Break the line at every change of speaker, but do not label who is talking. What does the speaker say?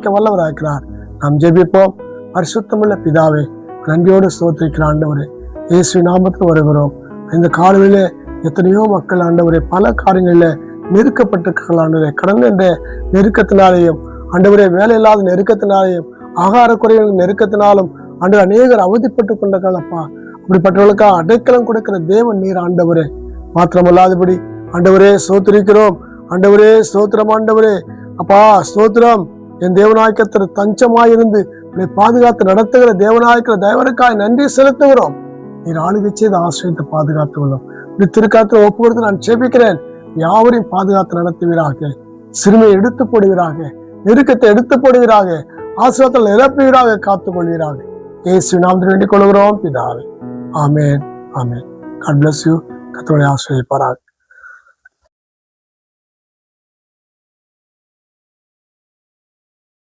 வல்லவராகிறார். நாம் ஜெபிப்போம். பரிசுத்தமுள்ள பிதாவே, நன்றியோடு ஸ்தோத்திரிக்கிற ஆண்டவரே, இயேசு நாமத்தில் வருகிறோம். இந்த காலையிலே எத்தனையோ மக்கள் ஆண்டவரே பல காரியங்களில் நெருக்கப்பட்டிருக்கிறார்கள் ஆண்டவரே. கடந்த இந்த நெருக்கத்தினாலேயும் ஆண்டவரே வேலை இல்லாத நெருக்கத்தினாலேயும் ஆகார குறைவின் நெருக்கத்தினாலும் ஆண்டவர் அநேகர் அவதிப்பட்டுக் கொண்டிருக்காங்கப்பா. அப்படிப்பட்டவர்களுக்காக அடைக்கலம் கொடுக்கிற தேவன் நீர் ஆண்டவரே. மாத்திரமல்லாதபடி ஆண்டவரே ஸ்தோத்திரிக்கிறோம். ஆண்டவரே ஸ்தோத்திரம். ஆண்டவரே அப்பா ஸ்தோத்திரம். என் தேவநாயகத்திற்கு தஞ்சமாயிருந்து பாதுகாத்து நடத்துகிற தேவநாயக்கிற தேவனுக்காய் நன்றி செலுத்துகிறோம். நீர் ஆளுகை செய்து ஆசிரியத்தை பாதுகாத்து கொள்ளும். திருக்காத்துல ஒப்பு கொடுத்து நான் ஜெபிக்கிறேன். யாவரையும் பாதுகாத்து நடத்துவீராக. சிறுமையை எடுத்து போடுவீராக. நெருக்கத்தை எடுத்து போடுவீராக. ஆசீர்வாதத்தில் நிரப்புவீராக. காத்துக் கொள்வீராக. இயேசு நாமத்தில் வேண்டிக் கொள்கிறோம் பிதாவே. ஆமென். ஆமென். God bless you. கர்த்தருடைய ஆசீர்வதிப்பாராக.